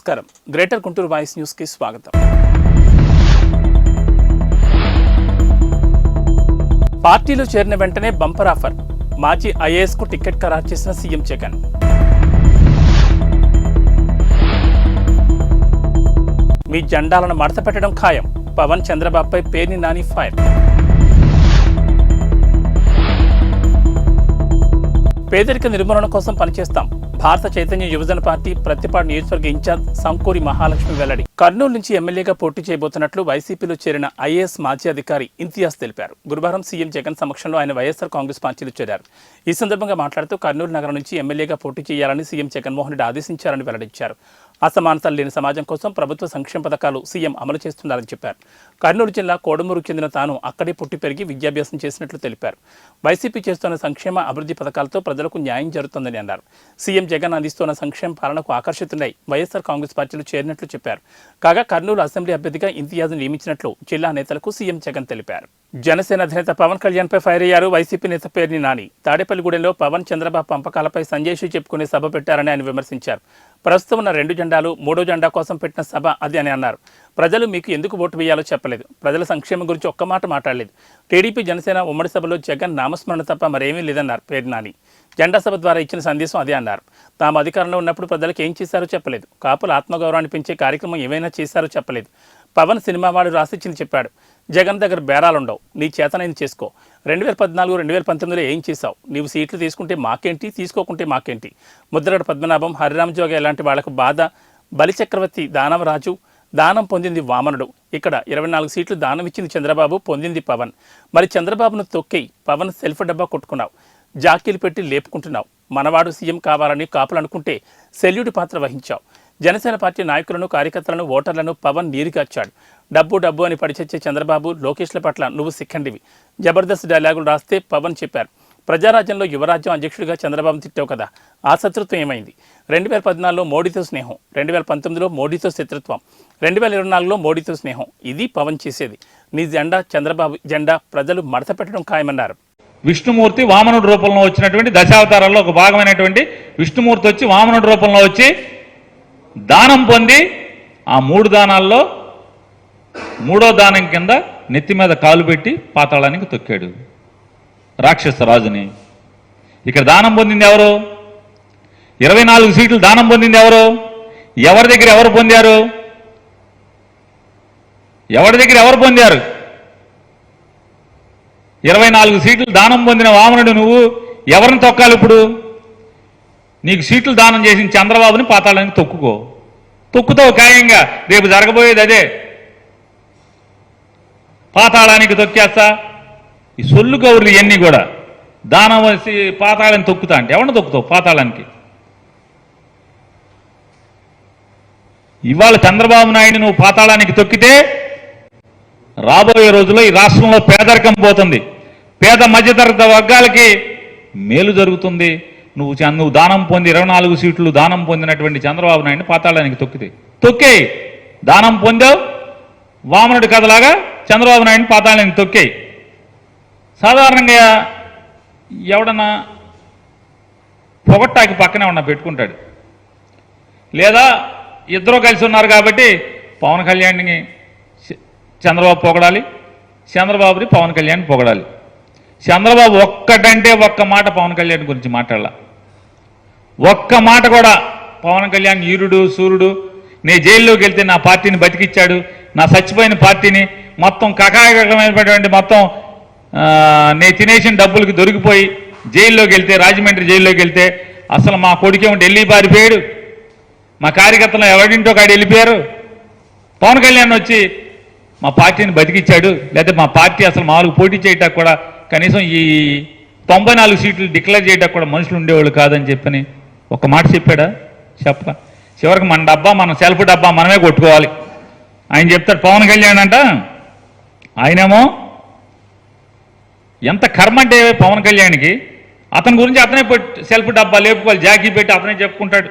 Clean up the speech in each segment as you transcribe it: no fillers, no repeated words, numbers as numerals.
నమస్కారం. Greater Guntur voice news కి స్వాగతం. పార్టీలో చేరిన వెంటనే బంపర్ ఆఫర్. మాజీ ఐఏఎస్ కు టికెట్ ఖరారు చేసిన సీఎం జగన్. మీ జెండాలను మడత పెట్టడం ఖాయం. పవన్ చంద్రబాబుపై పేర్ని నాని ఫైర్. పేదరిక నిర్మూలన కోసం పనిచేస్తాం. భారత చైతన్య యువజన పార్టీ ప్రతిపాడు నియోజకవర్గ ఇన్ఛార్జ్ సంకూరి మహాలక్ష్మి వెల్లడి. కర్నూలు నుంచి ఎమ్మెల్యేగా పోటీ చేయబోతున్నట్లు వైసీపీలో చేరిన ఐఏఎస్ మాజీ అధికారి ఇంతియాజ్ తెలిపారు. గురువారం సీఎం జగన్ సమక్షంలో ఆయన వైఎస్ఆర్ కాంగ్రెస్ పార్టీలో చేరారు. ఈ సందర్భంగా మాట్లాడుతూ కర్నూలు నగరం నుంచి ఎమ్మెల్యేగా పోటీ చేయాలని సీఎం జగన్మోహన్ రెడ్డి ఆదేశించారని వెల్లడించారు. అసమానతలు లేని సమాజం కోసం ప్రభుత్వ సంక్షేమ పథకాలు సీఎం అమలు చేస్తున్నారని చెప్పారు. కర్నూలు జిల్లా కోడమూరుకు చెందిన తాను అక్కడే పుట్టి పెరిగి విద్యాభ్యాసం చేసినట్లు తెలిపారు. వైసీపీ చేస్తున్న సంక్షేమ అభివృద్ధి పథకాలతో ప్రజలకు న్యాయం జరుగుతుందని అన్నారు. సీఎం జగన్ అందిస్తున్న సంక్షేమ పాలనకు ఆకర్షితులై వైఎస్ఆర్ కాంగ్రెస్ పార్టీలో చేరినట్లు చెప్పారు. కాగా కర్నూలు అసెంబ్లీ అభ్యర్థిగా ఇంతియాజ్ను నియమించినట్లు జిల్లా నేతలకు సీఎం జగన్ తెలిపారు. జనసేన అధినేత పవన్ కళ్యాణ్ పై ఫైర్ అయ్యారు వైసీపీ నేత పేర్ని నాని. తాడేపల్లిగూడెంలో పవన్ చంద్రబాబు పంపకాలపై సంజయ్షి చెప్పుకునే సభ పెట్టారని ఆయన విమర్శించారు. ప్రస్తుతం ఉన్న 2 జెండాలు 3వ జెండా కోసం పెట్టిన సభ అది అని అన్నారు. ప్రజలు మీకు ఎందుకు ఓటు వేయాలో చెప్పలేదు. ప్రజల సంక్షేమం గురించి ఒక్క మాట మాట్లాడలేదు. టీడీపీ జనసేన ఉమ్మడి సభలో జగన్ నామస్మరణ తప్ప మరేమీ లేదన్నారు పేర్ని నాని. జెండా సభ ద్వారా ఇచ్చిన సందేశం అదే అన్నారు. తాము అధికారంలో ఉన్నప్పుడు ప్రజలకు ఏం చేశారో చెప్పలేదు. కాపుల ఆత్మగౌరవాన్ని పెంచే కార్యక్రమం ఏమైనా చేశారో చెప్పలేదు. పవన్ సినిమా వాడు రాసిచ్చింది చెప్పాడు. జగన్ దగ్గర బేరాలుండవు. నీ చేతనైంది చేసుకో. 2014, 2019లో ఏం చేశావు? నీవు సీట్లు తీసుకుంటే మాకేంటి, తీసుకోకుంటే మాకేంటి? ముద్రగడ పద్మనాభం, హరిరామ్ జోగ ఇలాంటి వాళ్లకు బాధ. బలిచక్రవర్తి దానవరాజు, దానం పొందింది వామనుడు. ఇక్కడ 24 సీట్లు దానం ఇచ్చింది చంద్రబాబు, పొందింది పవన్. మరి చంద్రబాబును తొక్కి పవన్ సెల్ఫ్ డబ్బా కొట్టుకున్నావు. జాకీలు పెట్టి లేపుకుంటున్నావు. మనవాడు సీఎం కావాలని కాపులు అనుకుంటే సెల్యూడి పాత్ర వహించావు. జనసేన పార్టీ నాయకులను, కార్యకర్తలను, ఓటర్లను పవన్ నీరుగార్చాడు. డబ్బు డబ్బు అని పడిచచ్చే చంద్రబాబు, లోకేష్ల పట్ల నువ్వు సిక్కండివి. జబర్దస్త్ డైలాగులు రాస్తే పవన్ చెప్పారు. ప్రజారాజ్యంలో యువరాజ్యం అధ్యక్షుడిగా చంద్రబాబు తిట్టావు కదా, ఆ శత్రుత్వం ఏమైంది? 2014లో మోడీతో స్నేహం, 2019లో మోడీతో శత్రుత్వం, 2024లో మోడీతో స్నేహం. ఇది పవన్ చేసేది. నీ జెండా చంద్రబాబు జెండా ప్రజలు మడత పెట్టడం ఖాయమన్నారు. విష్ణుమూర్తి వామనుడి రూపంలో వచ్చినటువంటి దశావతారాల్లో ఒక భాగమైనటువంటి విష్ణుమూర్తి వచ్చి వామనుడి రూపంలో వచ్చి దానం పొంది ఆ 3 దానాల్లో 3వ దానం కింద నెత్తి మీద కాలు పెట్టి పాతాళానికి తొక్కాడు రాక్షస రాజుని. ఇక్కడ దానం పొందింది ఎవరు? 24 సీట్లు దానం పొందింది ఎవరు? ఎవరి దగ్గర ఎవరు పొందారు? ఎవరి దగ్గర ఎవరు పొందారు? 24 సీట్లు దానం పొందిన వామనుడు నువ్వు ఎవరిని తొక్కాలి? ఇప్పుడు నీకు సీట్లు దానం చేసిన చంద్రబాబుని పాతాళానికి తొక్కుతావు ఖాయంగా. రేపు జరగబోయేది అదే. పాతాళానికి తొక్కేస్తా. ఈ సొల్లు కౌర్లు ఇవన్నీ కూడా దానం వచ్చి పాతాళాన్ని తొక్కుతా అంటే ఎవరిని తొక్కుతావు పాతాళానికి? ఇవాళ చంద్రబాబు నాయుడు నువ్వు పాతాళానికి తొక్కితే రాబోయే రోజుల్లో ఈ రాష్ట్రంలో పేదరికం పోతుంది. పేద మధ్యతరగతి వర్గాలకి మేలు జరుగుతుంది. నువ్వు దానం పొంది 24 సీట్లు దానం పొందినటువంటి చంద్రబాబు నాయుడిని పాతాళానికి తొక్కేయి. దానం పొందావు, వామనుడి కథలాగా చంద్రబాబు నాయుడిని పాతాళానికి తొక్కేయి. సాధారణంగా ఎవడన్నా పొగట్టాకి పక్కనే ఉన్న పెట్టుకుంటాడు. లేదా ఇద్దరూ కలిసి ఉన్నారు కాబట్టి పవన్ కళ్యాణ్ని చంద్రబాబు పొగడాలి, చంద్రబాబుని పవన్ కళ్యాణ్ పొగడాలి. చంద్రబాబు ఒక్కటంటే ఒక్క మాట పవన్ కళ్యాణ్ గురించి మాట్లాడాల. ఒక్క మాట కూడా పవన్ కళ్యాణ్ ఈరుడు సూర్యుడు, నే జైల్లోకి వెళ్తే నా పార్టీని బతికిచ్చాడు, నా చచ్చిపోయిన పార్టీని మొత్తం కకాయకమైనటువంటి మొత్తం నే తినేసిన డబ్బులకి దొరికిపోయి జైల్లోకి వెళ్తే, రాజమండ్రి జైల్లోకి వెళ్తే అసలు మా కొడుకేమో ఢిల్లీ పారిపోయాడు, మా కార్యకర్తలు ఎవరింటో కాడి వెళ్ళిపోయారు, పవన్ కళ్యాణ్ వచ్చి మా పార్టీని బతికిచ్చాడు, లేకపోతే మా పార్టీ అసలు మామూలుగా పోటీ చేయటానికి కూడా కనీసం ఈ 94 సీట్లు డిక్లేర్ చేయడానికి కూడా మనుషులు ఉండేవాళ్ళు కాదని చెప్పని ఒక మాట చెప్పాడా? చివరికి మన డబ్బా, మన సెల్ఫ్ డబ్బా మనమే కొట్టుకోవాలి ఆయన చెప్తాడు పవన్ కళ్యాణ్ అంట. ఆయనేమో ఎంత కర్మ అంటే పవన్ కళ్యాణ్కి, అతని గురించి అతనే సెల్ఫ్ డబ్బా లేపుకోవాలి, జాకీ పెట్టి అతనే చెప్పుకుంటాడు.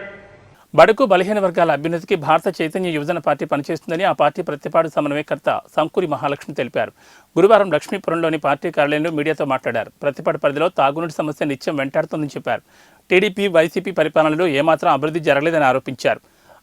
బడుగు బలహీన వర్గాల అభ్యున్నతికి భారత చైతన్య యువజన పార్టీ పనిచేస్తుందని ఆ పార్టీ ప్రతిపాడు సమన్వయకర్త సంకూరి మహాలక్ష్మి తెలిపారు. గురువారం లక్ష్మీపురంలోని పార్టీ కార్యాలయంలో మీడియాతో మాట్లాడారు. ప్రతిపాడు పరిధిలో తాగునీటి సమస్య నిత్యం వెంటాడుతోందని చెప్పారు. టీడీపీ, వైసీపీ పరిపాలనలో ఏమాత్రం అభివృద్ధి జరగలేదని ఆరోపించారు.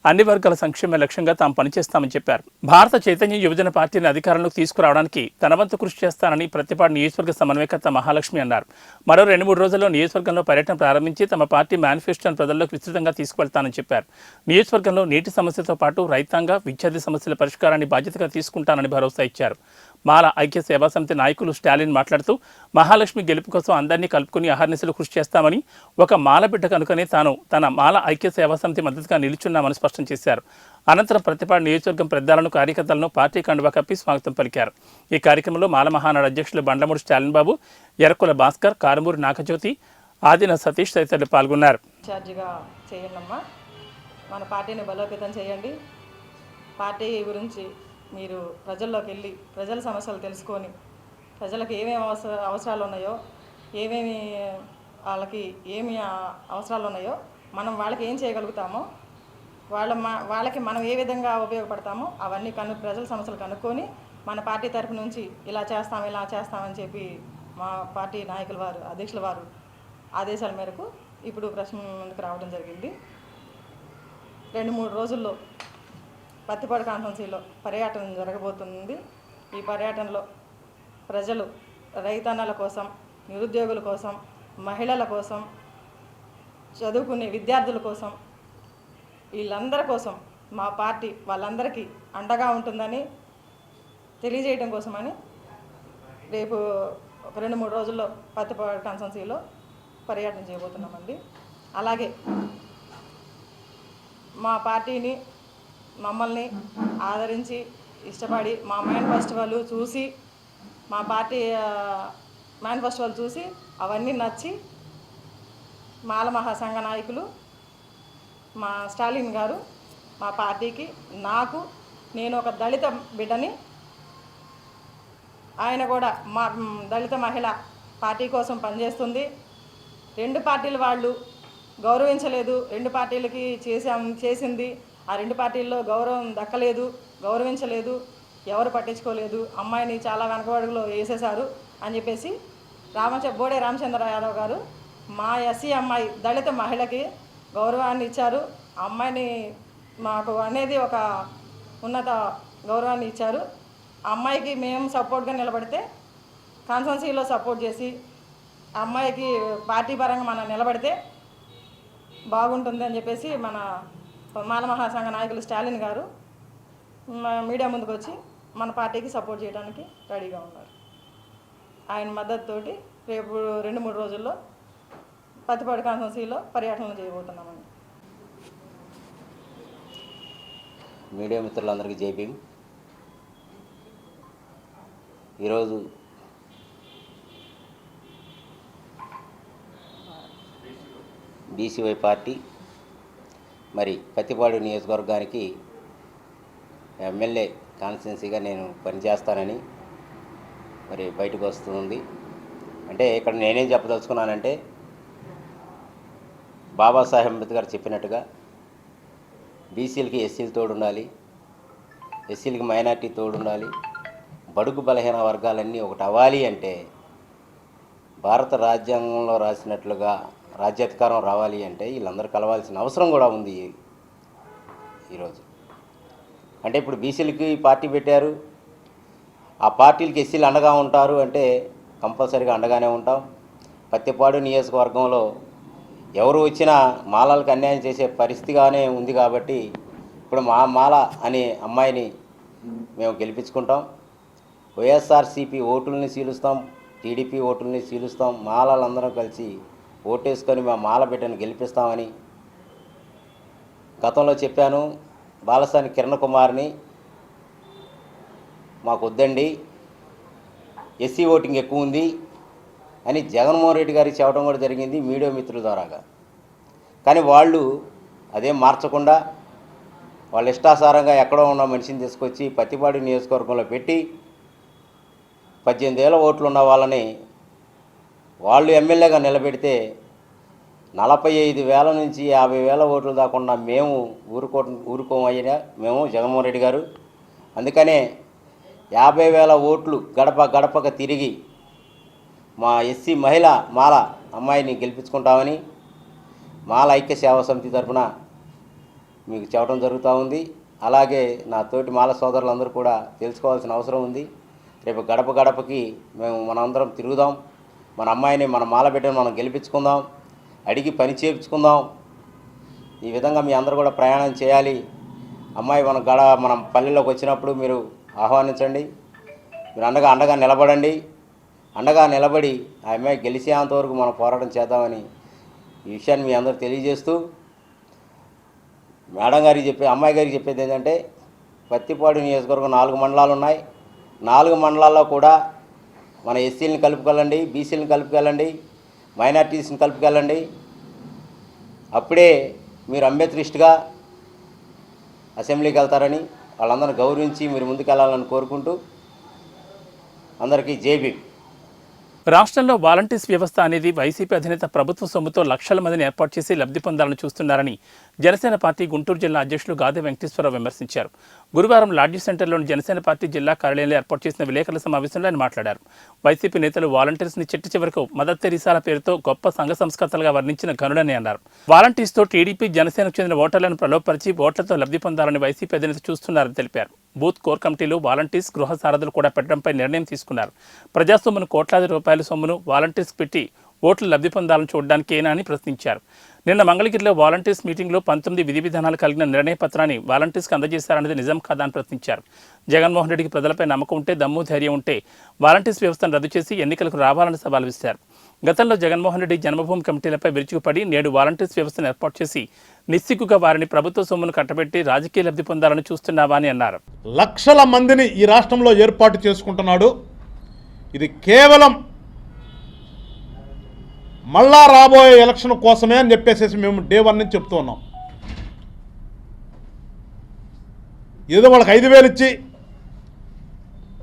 అన్ని వర్గాల సంక్షేమ లక్ష్యంగా తాము పనిచేస్తామని చెప్పారు. భారత చైతన్య యువజన పార్టీని అధికారంలోకి తీసుకురావడానికి తన వంతు కృషి చేస్తానని ప్రతిపాడు నియోజకవర్గ సమన్వయకర్త మహాలక్ష్మి అన్నారు. మరో 2-3 రోజుల్లో నియోజకవర్గంలో పర్యటన ప్రారంభించి తమ పార్టీ మేనిఫెస్టోను ప్రజల్లోకి విస్తృతంగా తీసుకువెళ్తానని చెప్పారు. నియోజకవర్గంలో నీటి సమస్యతో పాటు రైతాంగ, విద్యార్థి సమస్యల పరిష్కారాన్ని బాధ్యతగా తీసుకుంటానని భరోసా ఇచ్చారు. మాల ఐక్య సేవా సమితి నాయకులు స్టాలిన్ మాట్లాడుతూ మహాలక్ష్మి గెలుపు కోసం అందరినీ కలుపుకుని అహర్నిశలు కృషి చేస్తామని, ఒక మాల బిడ్డ కనుకనే తాను తన మాల ఐక్య సేవా సమితి మద్దతుగా నిలుచున్నామని స్పష్టం చేశారు. అనంతరం ప్రతిపాడు నియోజకవర్గం పెద్దలను, కార్యకర్తలను పార్టీ కండువా కప్పి స్వాగతం పలికారు. ఈ కార్యక్రమంలో మాల మహానాడు అధ్యక్షులు బండ్లమూడి స్టాలిన్ బాబు, ఎర్రకుల భాస్కర్, కారుమూరి నాగజ్యోతి, ఆదిన సతీష్ తదితరులు పాల్గొన్నారు. మన పార్టీని బలోపేతం చేయండి. పార్టీ గురించి మీరు ప్రజల్లోకి వెళ్ళి ప్రజల సమస్యలు తెలుసుకొని ప్రజలకు ఏమేమి అవసరాలు ఉన్నాయో, ఏమేమి వాళ్ళకి ఏమి అవసరాలు ఉన్నాయో, మనం వాళ్ళకి ఏం చేయగలుగుతామో, వాళ్ళకి మనం ఏ విధంగా ఉపయోగపడతామో అవన్నీ ప్రజల సమస్యలు కనుక్కొని మన పార్టీ తరఫు నుంచి ఇలా చేస్తామని చెప్పి మా పార్టీ నాయకుల వారు, అధ్యక్షుల వారు ఆదేశాల మేరకు ఇప్పుడు ప్రశ్న ముందుకు రావడం జరిగింది. 2-3 రోజుల్లో పత్తిపాడు కాన్స్టిట్యున్సీలో పర్యటన జరగబోతుంది. ఈ పర్యటనలో ప్రజలు రైతన్నల కోసం, నిరుద్యోగుల కోసం, మహిళల కోసం, చదువుకునే విద్యార్థుల కోసం, వీళ్ళందరి కోసం మా పార్టీ వాళ్ళందరికీ అండగా ఉంటుందని తెలియజేయడం కోసమని రేపు ఒక 2-3 రోజుల్లో పత్తిపాడు కాన్స్టిట్యున్సీలో పర్యటన చేయబోతున్నామండి. అలాగే మా పార్టీని, మమ్మల్ని ఆదరించి ఇష్టపడి మా మేనిఫెస్టోలు చూసి, మా పార్టీ మేనిఫెస్టోలు చూసి అవన్నీ నచ్చి మాల మహాసంఘ నాయకులు మా స్టాలిన్ గారు మా పార్టీకి, నాకు, నేను ఒక దళిత బిడ్డని, ఆయన కూడా మా దళిత మహిళ పార్టీ కోసం పనిచేస్తుంది. 2 పార్టీల వాళ్ళు గౌరవించలేదు, 2 పార్టీలకి చేసింది, ఆ 2 పార్టీల్లో గౌరవం దక్కలేదు, గౌరవించలేదు, ఎవరు పట్టించుకోలేదు, అమ్మాయిని చాలా వెనకబడుగులో వేసేశారు అని చెప్పేసి బోడే రామచంద్ర యాదవ్ గారు మా ఎస్సీ అమ్మాయి దళిత మహిళకి గౌరవాన్ని ఇచ్చారు. అమ్మాయిని మాకు అనేది ఒక ఉన్నత గౌరవాన్ని ఇచ్చారు. అమ్మాయికి మేము సపోర్ట్గా నిలబడితే కాన్స్టిట్యున్సీలో సపోర్ట్ చేసి అమ్మాయికి పార్టీ పరంగా మనం నిలబడితే బాగుంటుంది అని చెప్పేసి మన మాల మహాసంఘ నాయకులు స్టాలిన్ గారు మీడియా ముందుకు వచ్చి మన పార్టీకి సపోర్ట్ చేయడానికి రెడీగా ఉన్నారు. ఆయన మద్దతుతోటి రేపు 2-3 రోజుల్లో పత్తిపాడు కాన్స్టిట్యున్సీలో పర్యటనలు చేయబోతున్నామండి. మీడియా మిత్రులందరికీ జై భీమ్. ఈరోజు బీసీవై పార్టీ మరి పత్తిపాడు నియోజకవర్గానికి ఎమ్మెల్యే కాన్స్టిట్యున్సీగా నేను పనిచేస్తానని మరి బయటకు వస్తుంది. అంటే ఇక్కడ నేనేం చెప్పదలుచుకున్నానంటే, బాబాసాహెబ్ అంబేద్కర్ చెప్పినట్టుగా బీసీలకి ఎస్సీలు తోడుండాలి, ఎస్సీలకి మైనార్టీ తోడుండాలి, బడుగు బలహీన వర్గాలన్నీ ఒకటి అవ్వాలి అంటే భారత రాజ్యాంగంలో రాసినట్లుగా రాజ్యాధికారం రావాలి అంటే వీళ్ళందరూ కలవాల్సిన అవసరం కూడా ఉంది ఈరోజు. అంటే ఇప్పుడు బీసీలకి పార్టీ పెట్టారు, ఆ పార్టీలకి ఎస్సీలు అండగా ఉంటారు అంటే కంపల్సరీగా అండగానే ఉంటాం. పత్తిపాడు నియోజకవర్గంలో ఎవరు వచ్చినా మాలలకు అన్యాయం చేసే పరిస్థితిగానే ఉంది కాబట్టి ఇప్పుడు మా మాల అనే అమ్మాయిని మేము గెలిపించుకుంటాం. వైఎస్ఆర్సీపీ ఓటుల్ని సీలుస్తాం, టీడీపీ ఓటుల్ని సీలుస్తాం. మాలలందరం కలిసి ఓటేసుకొని మా మాల బిడ్డను గెలిపిస్తామని గతంలో చెప్పాను. బాలసాని కిరణ్ కుమార్ని మాకు వద్దండి, ఎస్సీ ఓటింగ్ ఎక్కువ ఉంది అని జగన్మోహన్ రెడ్డి గారికి చెప్పడం కూడా జరిగింది మీడియా మిత్రుల ద్వారాగా. కానీ వాళ్ళు అదేం మార్చకుండా వాళ్ళ ఇష్టాసారంగా ఎక్కడో ఉన్న మనిషిని తీసుకొచ్చి పత్తిపాడు నియోజకవర్గంలో పెట్టి 18,000 ఓట్లు ఉన్న వాళ్ళని వాళ్ళు ఎమ్మెల్యేగా నిలబెడితే 45,000 నుంచి 50,000 ఓట్లు దాకుండా మేము ఊరుకోమయ్యా మేము జగన్మోహన్ రెడ్డి గారు. అందుకనే 50,000 ఓట్లు గడప గడపగా తిరిగి మా ఎస్సీ మహిళ మాల అమ్మాయిని గెలిపించుకుంటామని మాల ఐక్య సేవా సమితి తరఫున మీకు చెప్పడం జరుగుతూ ఉంది. అలాగే నా తోటి మాల సోదరులందరూ కూడా తెలుసుకోవాల్సిన అవసరం ఉంది. రేపు గడప గడపకి మేము మనందరం తిరుగుదాం, మన అమ్మాయిని మన మాల బిడ్డను మనం గెలిపించుకుందాం, అడిగి పని చేయించుకుందాం. ఈ విధంగా మీ అందరూ కూడా ప్రయాణం చేయాలి. అమ్మాయి మన పల్లెల్లోకి వచ్చినప్పుడు మీరు ఆహ్వానించండి, మీరు అండగా నిలబడండి. అండగా నిలబడి ఆ అమ్మాయి గెలిచేంత వరకు మనం పోరాటం చేద్దామని ఈ విషయాన్ని మీ అందరూ తెలియజేస్తూ, మేడం గారికి అమ్మాయి గారికి చెప్పేది ఏంటంటే, పత్తిపాడు నియోజకవర్గం 4 మండలాలు ఉన్నాయి. 4 మండలాల్లో కూడా మన ఎస్సీలను కలుపుకెళ్ళండి, బీసీలను కలుపుకెళ్ళండి, మైనార్టీస్ని కలుపుకెళ్ళండి. అప్పుడే మీరు అంబేద్కరిస్ట్గా అసెంబ్లీకి వెళ్తారని వాళ్ళందరినీ గౌరవించి మీరు ముందుకెళ్లాలని కోరుకుంటూ అందరికీ జై భీమ్. రాష్ట్రంలో వాలంటీర్స్ వ్యవస్థ అనేది వైసీపీ అధినేత ప్రభుత్వ సొమ్ముతో లక్షల మందిని ఏర్పాటు చేసి లబ్ధి పొందాలని చూస్తున్నారని జనసేన పార్టీ గుంటూరు జిల్లా అధ్యక్షులు గాదె వెంకటేశ్వరరావు విమర్శించారు. గురువారం లాడ్జీ సెంటర్లోని జనసేన పార్టీ జిల్లా కార్యాలయంలో ఏర్పాటు చేసిన విలేకరుల సమావేశంలో ఆయన మాట్లాడారు. వైసీపీ నేతలు వాలంటీర్స్ని చిట్ట చివరకు మదర్ తెరీసాల పేరుతో గొప్ప సంఘ సంస్కర్తలుగా వర్ణించిన ఘనుడని అన్నారు. వాలంటీర్స్తో టీడీపీ జనసేనకు చెందిన ఓటర్లను ప్రలోభపరిచి ఓట్లతో లబ్ధి పొందాలని వైసీపీ అధినేత చూస్తున్నారని తెలిపారు. బూత్ కోర్ కమిటీలు, వాలంటీర్స్, గృహ సారథులు కూడా పెట్టడంపై నిర్ణయం తీసుకున్నారు. ప్రజాసొమ్మును, కోట్లాది రూపాయల సొమ్మును వాలంటీర్స్ పెట్టి ఓట్లు లబ్ధి పొందాలని చూడడానికేనా అని ప్రశ్నించారు. నిన్న మంగళగిరిలో వాలంటీర్స్ మీటింగ్లో 19 విధి విధానాలు కలిగిన నిర్ణయ పత్రాన్ని వాలంటీర్స్కి అందజేశారనేది నిజం కాదా అని ప్రశ్నించారు. జగన్మోహన్ రెడ్డికి ప్రజలపై నమ్మకం ఉంటే, దమ్ము ధైర్యం ఉంటే వాలంటీర్స్ వ్యవస్థను రద్దు చేసి ఎన్నికలకు రావాలని సవాల్ విసిరారు. గతంలో జగన్మోహన్ రెడ్డి జన్మభూమి కమిటీలపై విరుచుకుపడి నేడు వాలంటీర్స్ వ్యవస్థను ఏర్పాటు చేసి నిస్సిగ్గుగా వారిని ప్రభుత్వ సొమ్మును కట్టబెట్టి రాజకీయ లబ్ధి పొందాలని చూస్తున్నావా అని అన్నారు. లక్షల మందిని ఈ రాష్ట్రంలో ఏర్పాటు చేసుకుంటున్నాడు. ఇది కేవలం మళ్ళా రాబోయే ఎలక్షన్ కోసమే అని చెప్పేసి మేము డే 1 నుంచి చెప్తూ ఉన్నాం. ఏదో వాళ్ళకి 5,000 ఇచ్చి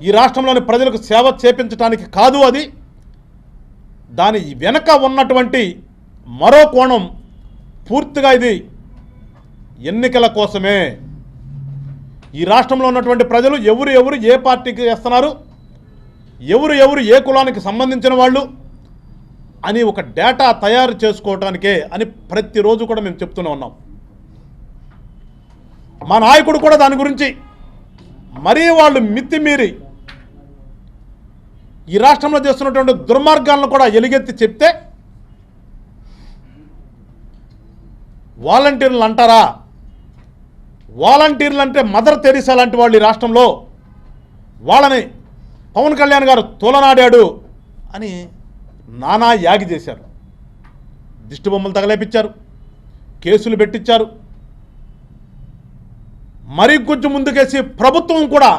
ఈ రాష్ట్రంలోని ప్రజలకు సేవ చేపించడానికి కాదు. అది దాని వెనక ఉన్నటువంటి మరో కోణం పూర్తిగా ఇది ఎన్నికల కోసమే. ఈ రాష్ట్రంలో ఉన్నటువంటి ప్రజలు ఎవరు ఏ పార్టీకి వేస్తున్నారు, ఎవరు ఏ కులానికి సంబంధించిన వాళ్ళు అని ఒక డేటా తయారు చేసుకోవటానికే అని ప్రతిరోజు కూడా మేము చెప్తూనే ఉన్నాం. మా నాయకుడు కూడా దాని గురించి మరీ వాళ్ళు మితిమీరి ఈ రాష్ట్రంలో చేస్తున్నటువంటి దుర్మార్గాలను కూడా ఎలుగెత్తి చెప్తే వాలంటీర్లు అంటారా? వాలంటీర్లు అంటే మదర్ తెరీసా లాంటి వాళ్ళు ఈ రాష్ట్రంలో, వాళ్ళని పవన్ కళ్యాణ్ గారు తోలనాడాడు అని నానా యాగి చేశారు. దిష్టి బొమ్మలు తగలేపించారు, కేసులు పెట్టించారు. మరీ కొంచెం ముందుకేసి ప్రభుత్వం కూడా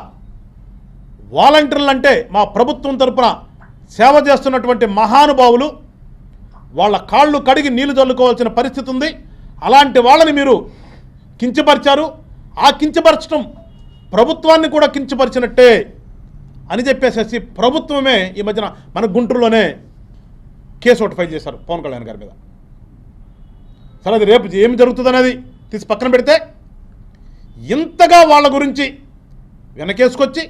వాలంటీర్లు అంటే మా ప్రభుత్వం తరపున సేవ చేస్తున్నటువంటి మహానుభావులు, వాళ్ళ కాళ్ళు కడిగి నీళ్లు చల్లుకోవాల్సిన పరిస్థితి ఉంది. అలాంటి వాళ్ళని మీరు కించపరిచారు. ఆ కించపరచడం ప్రభుత్వాన్ని కూడా కించపరిచినట్టే అని చెప్పేసి ప్రభుత్వమే ఈ మధ్యన మన గుంటూరులోనే కేసు ఒకటి ఫైల్ చేశారు పవన్ కళ్యాణ్ గారి మీద. సరే, అది రేపు ఏమి జరుగుతుందనేది తీసి పక్కన పెడితే, ఇంతగా వాళ్ళ గురించి వెనకేసుకొచ్చి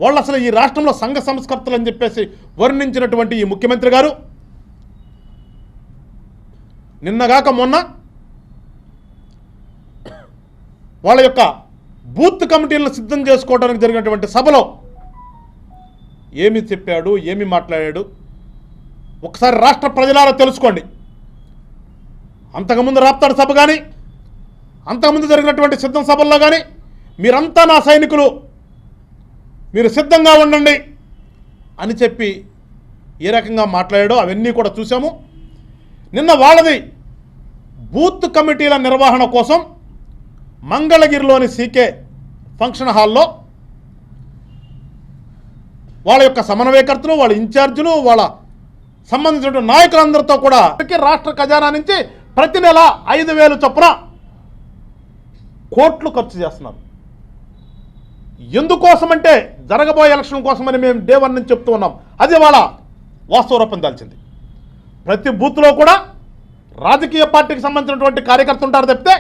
వాళ్ళు అసలు ఈ రాష్ట్రంలో సంఘ సంస్కర్తలు అని చెప్పేసి వర్ణించినటువంటి ఈ ముఖ్యమంత్రి గారు నిన్నగాక మొన్న వాళ్ళ యొక్క బూత్ కమిటీలను సిద్ధం చేసుకోవడానికి జరిగినటువంటి సభలో ఏమి చెప్పాడు, ఏమి మాట్లాడాడు ఒకసారి రాష్ట్ర ప్రజలారా తెలుసుకోండి. అంతకుముందు రాప్తాడు సభ కానీ, అంతకుముందు జరిగినటువంటి సిద్ధం సభల్లో కానీ మీరంతా నా సైనికులు, మీరు సిద్ధంగా ఉండండి అని చెప్పి ఏ రకంగా మాట్లాడాడో అవన్నీ కూడా చూసాము. నిన్న వాళ్ళది బూత్ కమిటీల నిర్వహణ కోసం మంగళగిరిలోని సీకే ఫంక్షన్ హాల్లో వాళ్ళ యొక్క సమన్వయకర్తలు, వాళ్ళ ఇన్ఛార్జీలు, వాళ్ళ సంబంధించిన నాయకులందరితో కూడా రాష్ట్ర ఖజానా నుంచి ప్రతి నెల 5,000 చొప్పున కోట్లు ఖర్చు చేస్తున్నారు. ఎందుకోసమంటే జరగబోయే ఎలక్షన్ కోసమని మేము డే 1 నుంచి చెప్తూ ఉన్నాం. అది వాళ్ళ వాస్తవ రూపం దాల్చింది. ప్రతి బూత్లో కూడా రాజకీయ పార్టీకి సంబంధించినటువంటి కార్యకర్తలు ఉంటారు తప్పితే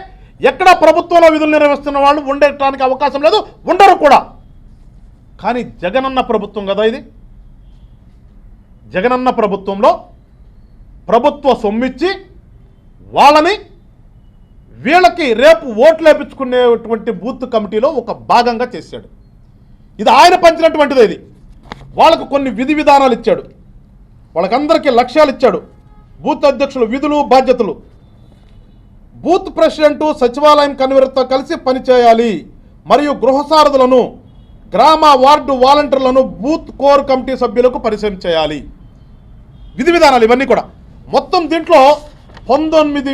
ఎక్కడ ప్రభుత్వంలో విధులు నిర్వహిస్తున్న వాళ్ళు ఉండటానికి అవకాశం లేదు, ఉండరు కూడా. కానీ జగనన్న ప్రభుత్వం కదా ఇది. జగనన్న ప్రభుత్వంలో ప్రభుత్వ సొమ్మిచ్చి వాళ్ళని వీళ్ళకి రేపు ఓట్లు వేయించుకునేటువంటి బూత్ కమిటీలో ఒక భాగంగా చేశాడు. ఇది ఆయన పంచినటువంటిది. ఇది వాళ్ళకు కొన్ని విధి విధానాలు ఇచ్చాడు, వాళ్ళకందరికీ లక్ష్యాలు ఇచ్చాడు, బూత్ అధ్యక్షులు విధులు బాధ్యతలు. బూత్ ప్రెసిడెంటు సచివాలయం కన్వీనర్తో కలిసి పనిచేయాలి మరియు గృహసారథులను, గ్రామ వార్డు వాలంటీర్లను బూత్ కోర్ కమిటీ సభ్యులకు పరిచయం చేయాలి. విధి విధానాలు ఇవన్నీ కూడా మొత్తం దీంట్లో 19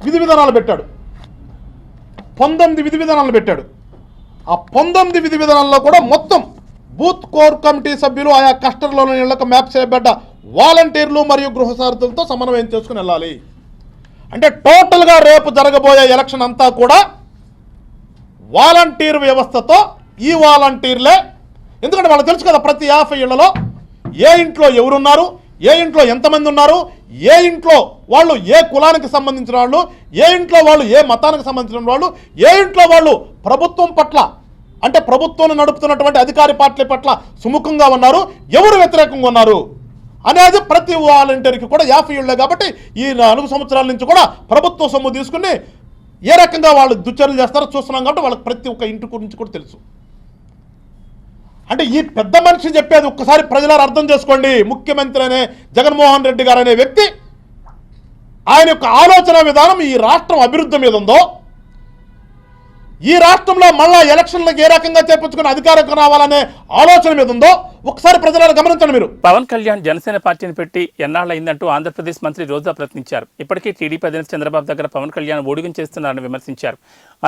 విధి విధానాలు పెట్టాడు. 19 విధి విధానాలు పెట్టాడు. ఆ 19 విధి విధానాల్లో కూడా మొత్తం బూత్ కోర్ కమిటీ సభ్యులు, ఆయా క్లస్టర్లోని ఇళ్లకు మ్యాప్ చేయబడ్డ వాలంటీర్లు మరియు గృహసారథులతో సమన్వయం చేసుకుని వెళ్ళాలి. అంటే టోటల్గా రేపు జరగబోయే ఎలక్షన్ అంతా కూడా వాలంటీర్ వ్యవస్థతో, ఈ వాలంటీర్లే. ఎందుకంటే వాళ్ళకి తెలుసు కదా ప్రతి 50 ఇళ్లలో ఏ ఇంట్లో ఎవరున్నారు, ఏ ఇంట్లో ఎంతమంది ఉన్నారు, ఏ ఇంట్లో వాళ్ళు ఏ కులానికి సంబంధించిన వాళ్ళు, ఏ ఇంట్లో వాళ్ళు ఏ మతానికి సంబంధించిన వాళ్ళు, ఏ ఇంట్లో వాళ్ళు ప్రభుత్వం పట్ల అంటే ప్రభుత్వం నడుపుతున్నటువంటి అధికార పార్టీ పట్ల సుముఖంగా ఉన్నారు, ఎవరు వ్యతిరేకంగా ఉన్నారు అనేది ప్రతి వాలంటీర్కి కూడా 50 ఏళ్ళే కాబట్టి ఈ 4 సంవత్సరాల నుంచి కూడా ప్రభుత్వ సొమ్ము తీసుకుని ఏ రకంగా వాళ్ళు దుశ్చర్యలు చేస్తారో చూస్తున్నాం కాబట్టి వాళ్ళకి ప్రతి ఒక్క ఇంటి గురించి కూడా తెలుసు. అంటే ఈ పెద్ద మనిషి చెప్పేది ఒక్కసారి ప్రజలారు అర్థం చేసుకోండి. ముఖ్యమంత్రి అనే జగన్మోహన్ రెడ్డి గారు అనే వ్యక్తి, ఆయన యొక్క ఆలోచన విధానం ఈ రాష్ట్రం అభివృద్ధి మీద ఉందో, ఈ రాష్ట్రంలో మళ్ళా ఎలక్షన్లకు ఏ రకంగా చేపించుకుని అధికారం రావాలనే ఆలోచన మీద ఉందో ఒకసారి ప్రజలను గమనించండి. మీరు పవన్ కళ్యాణ్ జనసేన పార్టీని పెట్టి ఎన్నాళ్ళైందంటూ ఆంధ్రప్రదేశ్ మంత్రి రోజా ప్రశ్నించారు. ఇప్పటికీ టీడీపీ అధినేత చంద్రబాబు దగ్గర పవన్ కళ్యాణ్ ఓడిగం చేస్తున్నారని విమర్శించారు.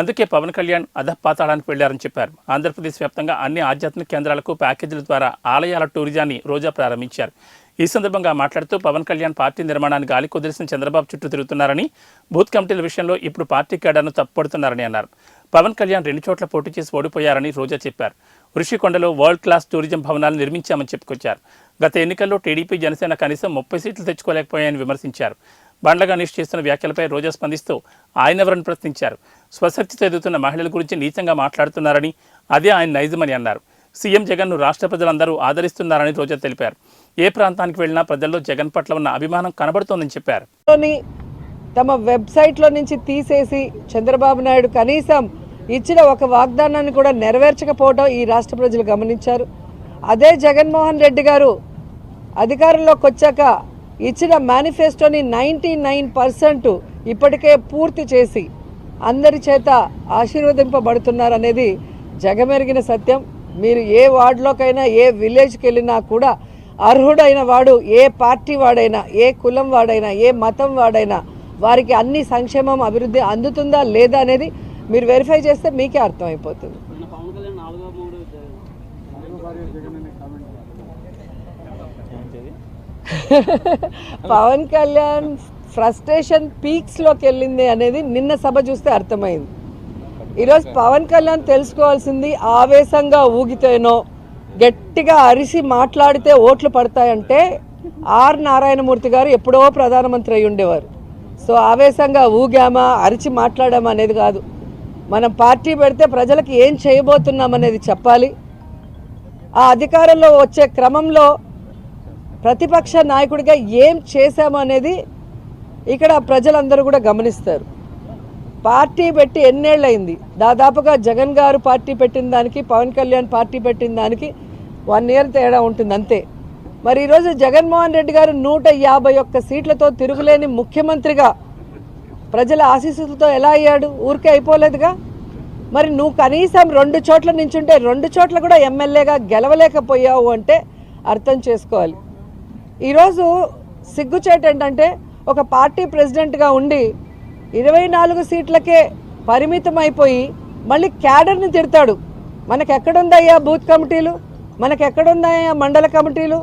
అందుకే పవన్ కళ్యాణ్ అధపాతాళానికి వెళ్లారని చెప్పారు. ఆంధ్రప్రదేశ్ వ్యాప్తంగా అన్ని ఆధ్యాత్మిక కేంద్రాలకు ప్యాకేజీల ద్వారా ఆలయాల టూరిజాన్ని రోజా ప్రారంభించారు. ఈ సందర్భంగా మాట్లాడుతూ పవన్ కళ్యాణ్ పార్టీ నిర్మాణానికి గాలి కుదిరిసిన చంద్రబాబు చుట్టూ తిరుగుతున్నారని, బూత్ కమిటీల విషయంలో ఇప్పుడు పార్టీ కేడర్ను తప్పుపడుతున్నారని అన్నారు. పవన్ కళ్యాణ్ 2 చోట్ల పోటీ చేసి ఓడిపోయారని రోజా చెప్పారు. ఋషికొండలో వరల్డ్ క్లాస్ టూరిజం భవనాలు నిర్మించామని చెప్పుకొచ్చారు. గత ఎన్నికల్లో టీడీపీ జనసేన కనీసం 30 సీట్లు తెచ్చుకోలేకపోయాయని విమర్శించారు. బండ్ల గణేష్ చేస్తున్న వ్యాఖ్యలపై రోజా స్పందిస్తూ ఆయనెవరని ప్రశ్నించారు. స్వశక్తితో ఎదుగుతున్న మహిళల గురించి నీచంగా మాట్లాడుతున్నారని, అదే ఆయన నైజమని అన్నారు. సీఎం జగన్ను రాష్ట్ర ప్రజలందరూ ఆదరిస్తున్నారని రోజా తెలిపారు. ఏ ప్రాంతానికి వెళ్ళినా ప్రజల్లో జగన్ పట్ల ఉన్న అభిమానం కనబడుతోందని చెప్పారు. తమ వెబ్సైట్లో నుంచి తీసేసి చంద్రబాబు నాయుడు కనీసం ఇచ్చిన ఒక వాగ్దానాన్ని కూడా నెరవేర్చకపోవడం ఈ రాష్ట్ర ప్రజలు గమనించారు. అదే జగన్మోహన్ రెడ్డి గారు అధికారంలోకి వచ్చాక ఇచ్చిన మేనిఫెస్టోని 99% ఇప్పటికే పూర్తి చేసి అందరి చేత ఆశీర్వదింపబడుతున్నారనేది జగమెరిగిన సత్యం. మీరు ఏ వార్డులోకైనా ఏ విలేజ్కి వెళ్ళినా కూడా అర్హుడైన వాడు, ఏ పార్టీ వాడైనా, ఏ కులం వాడైనా, ఏ మతం వాడైనా వారికి అన్ని సంక్షేమం అభివృద్ధి అందుతుందా లేదా అనేది మీరు వెరిఫై చేస్తే మీకే అర్థమైపోతుంది. పవన్ కళ్యాణ్ ఫ్రస్ట్రేషన్ పీక్స్లోకి వెళ్ళింది అనేది నిన్న సభ చూస్తే అర్థమైంది. ఈరోజు పవన్ కళ్యాణ్ తెలుసుకోవాల్సింది ఆవేశంగా ఊగితేనో గట్టిగా అరిసి మాట్లాడితే ఓట్లు పడతాయంటే ఆర్ నారాయణమూర్తి గారు ఎప్పుడో ప్రధానమంత్రి అయి ఉండేవారు. సో ఆవేశంగా ఊగామా అరిచి మాట్లాడామా అనేది కాదు. మనం పార్టీ పెడితే ప్రజలకు ఏం చేయబోతున్నాం అనేది చెప్పాలి. ఆ అధికారంలో వచ్చే క్రమంలో ప్రతిపక్ష నాయకుడిగా ఏం చేశాము అనేది ఇక్కడ ప్రజలందరూ కూడా గమనిస్తారు. పార్టీ పెట్టి ఎన్నేళ్ళయింది? దాదాపుగా జగన్ గారు పార్టీ పెట్టిన దానికి పవన్ కళ్యాణ్ పార్టీ పెట్టిన దానికి 1 ఇయర్ తేడా ఉంటుంది అంతే. మరి ఈరోజు జగన్మోహన్ రెడ్డి గారు 151 సీట్లతో తిరుగులేని ముఖ్యమంత్రిగా ప్రజల ఆశీస్సులతో ఎలా అయ్యాడు? ఊరికే అయిపోలేదుగా. మరి నువ్వు కనీసం 2 చోట్ల నించుంటే 2 చోట్ల కూడా ఎమ్మెల్యేగా గెలవలేకపోయావు అంటే అర్థం చేసుకోవాలి. ఈరోజు సిగ్గుచేటు ఏంటంటే ఒక పార్టీ ప్రెసిడెంట్గా ఉండి 24 సీట్లకే పరిమితం అయిపోయి మళ్ళీ క్యాడర్ని తిడతాడు. మనకెక్కడుందయ్యా బూత్ కమిటీలు, మనకెక్కడుందయ్యా మండల కమిటీలు?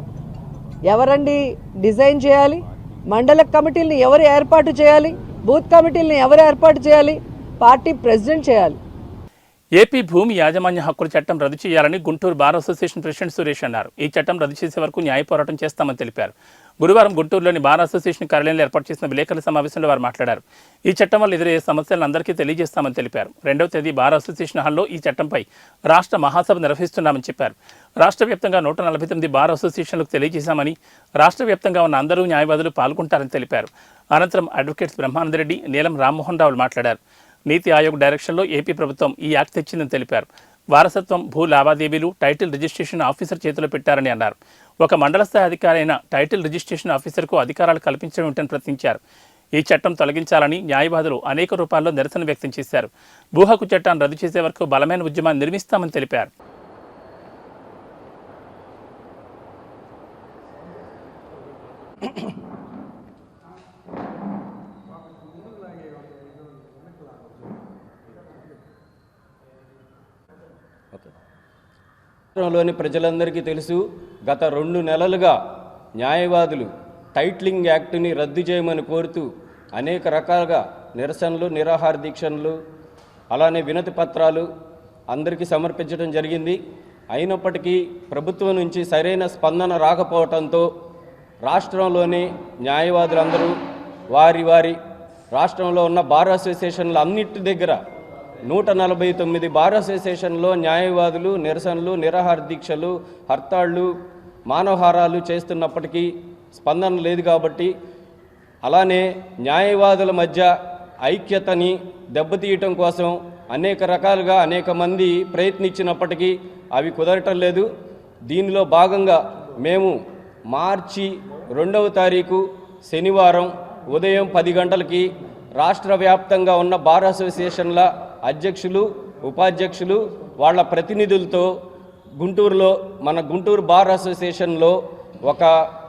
ఎవరండి డిజైన్ చేయాలి? మండల కమిటీలను ఎవరు ఏర్పాటు చేయాలి? బూత్ కమిటీలను ఎవరు ఏర్పాటు చేయాలి? పార్టీ ప్రెసిడెంట్ చేయాలి. ఏపీ భూమి యాజమాన్య హక్కుల చట్టం రద్దు చేయాలని Guntur bar association president Suresh అన్నారు. ఈ చట్టం రద్దు చేసే వరకు న్యాయ పోరాటం చేస్తామని తెలిపారు. గురువారం గుంటూరులోని బార్ అసోసియేషన్ కార్యాలయంలో ఏర్పాటు చేసిన విలేకరుల సమావేశంలో వారు మాట్లాడారు. ఈ చట్టం వల్ల ఎదురయ్యే సమస్యలను అందరికీ తెలియజేస్తామని తెలిపారు. 2వ తేదీ బార్ అసోసియేషన్ హాల్లో ఈ చట్టంపై రాష్ట్ర మహాసభ నిర్వహిస్తున్నామని చెప్పారు. రాష్ట్ర వ్యాప్తంగా 149 బార్ అసోసియేషన్లకు తెలియజేశామని, రాష్ట్ర వ్యాప్తంగా ఉన్న అందరూ న్యాయవాదులు పాల్గొంటారని తెలిపారు. అనంతరం అడ్వకేట్స్ బ్రహ్మానందరెడ్డి, నీలం రామ్మోహన్ రావులు మాట్లాడారు. నీతి ఆయోగ్ డైరెక్షన్లో ఏపీ ప్రభుత్వం ఈ యాక్ట్ తెచ్చిందని తెలిపారు. వారసత్వం, భూ లావాదేవీలు టైటిల్ రిజిస్ట్రేషన్ ఆఫీసర్ చేతిలో పెట్టారని అన్నారు. ఒక మండల స్థాయి అధికారి అయిన టైటిల్ రిజిస్ట్రేషన్ ఆఫీసర్కు అధికారాలు కల్పించడం ఏంటని ప్రశ్నించారు. ఈ చట్టం తొలగించాలని న్యాయవాదులు అనేక రూపాల్లో నిరసన వ్యక్తం చేశారు. భూ హక్కు చట్టాన్ని రద్దు చేసే వరకు బలమైన ఉద్యమాన్ని నిర్మిస్తామని తెలిపారు. రాష్ట్రంలోని ప్రజలందరికీ తెలుసు, గత 2 నెలలుగా న్యాయవాదులు టైటిలింగ్ యాక్టుని రద్దు చేయమని కోరుతూ అనేక రకాలుగా నిరసనలు, నిరాహార దీక్షలు, అలానే వినతి పత్రాలు అందరికీ సమర్పించడం జరిగింది. అయినప్పటికీ ప్రభుత్వం నుంచి సరైన స్పందన రాకపోవడంతో రాష్ట్రంలోని న్యాయవాదులందరూ వారి రాష్ట్రంలో ఉన్న బార్ అసోసియేషన్ల అన్నిటి దగ్గర 149 బార్ అసోసియేషన్లో న్యాయవాదులు నిరసనలు, నిరాహార దీక్షలు, హర్తాళ్లు, మానవహారాలు చేస్తున్నప్పటికీ స్పందన లేదు. కాబట్టి అలానే న్యాయవాదుల మధ్య ఐక్యతని దెబ్బతీయటం కోసం అనేక రకాలుగా అనేక మంది ప్రయత్నించినప్పటికీ అవి కుదరటం లేదు. దీనిలో భాగంగా మేము మార్చి 2వ తారీఖు శనివారం ఉదయం 10 గంటలకి రాష్ట్ర వ్యాప్తంగా ఉన్న బార్ అసోసియేషన్ల అధ్యక్షులు, ఉపాధ్యక్షులు, వాళ్ళ ప్రతినిధులతో గుంటూరులో మన గుంటూరు బార్ అసోసియేషన్లో ఒక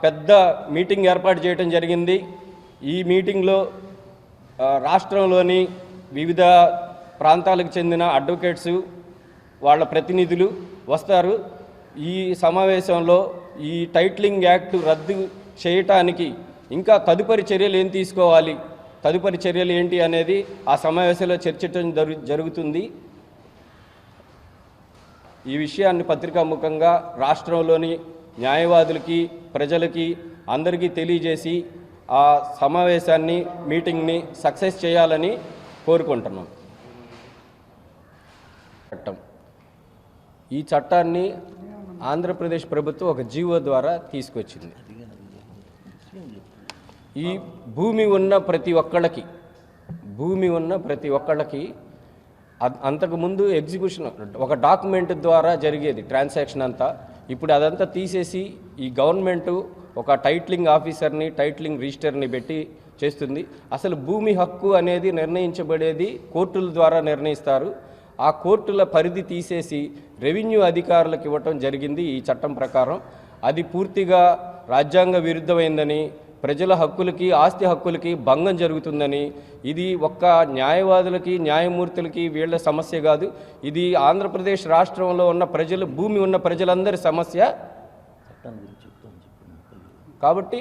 పెద్ద మీటింగ్ ఏర్పాటు చేయడం జరిగింది. ఈ మీటింగ్లో రాష్ట్రంలోని వివిధ ప్రాంతాలకు చెందిన అడ్వకేట్స్, వాళ్ళ ప్రతినిధులు వస్తారు. ఈ సమావేశంలో ఈ టైటిలింగ్ యాక్ట్ రద్దు చేయటానికి ఇంకా తదుపరి చర్యలు ఏం తీసుకోవాలి, తదుపరి చర్యలు ఏంటి అనేది ఆ సమావేశంలో చర్చించడం జరుగుతుంది. ఈ విషయాన్ని పత్రికాముఖంగా రాష్ట్రంలోని న్యాయవాదులకి, ప్రజలకి అందరికీ తెలియజేసి ఆ సమావేశాన్ని, మీటింగ్ని సక్సెస్ చేయాలని కోరుకుంటున్నాం. ఈ చట్టాన్ని ఆంధ్రప్రదేశ్ ప్రభుత్వం ఒక జీవో ద్వారా తీసుకొచ్చింది. ఈ భూమి ఉన్న ప్రతి ఒక్కళ్ళకి అంతకుముందు ఎగ్జిక్యూషన్ ఒక డాక్యుమెంట్ ద్వారా జరిగేది ట్రాన్సాక్షన్ అంతా. ఇప్పుడు అదంతా తీసేసి ఈ గవర్నమెంటు ఒక టైటిలింగ్ ఆఫీసర్ని, టైటిలింగ్ రిజిస్టర్ని పెట్టి చేస్తుంది. అసలు భూమి హక్కు అనేది నిర్ణయించబడేది కోర్టుల ద్వారా నిర్ణయిస్తారు. ఆ కోర్టుల పరిధి తీసేసి రెవెన్యూ అధికారులకు ఇవ్వటం జరిగింది ఈ చట్టం ప్రకారం. అది పూర్తిగా రాజ్యాంగ విరుద్ధమైందని, ప్రజల హక్కులకి, ఆస్తి హక్కులకి భంగం జరుగుతుందని, ఇది ఒక్క న్యాయవాదులకి, న్యాయమూర్తులకి వీళ్ళ సమస్య కాదు, ఇది ఆంధ్రప్రదేశ్ రాష్ట్రంలో ఉన్న ప్రజలు, భూమి ఉన్న ప్రజలందరి సమస్య. కాబట్టి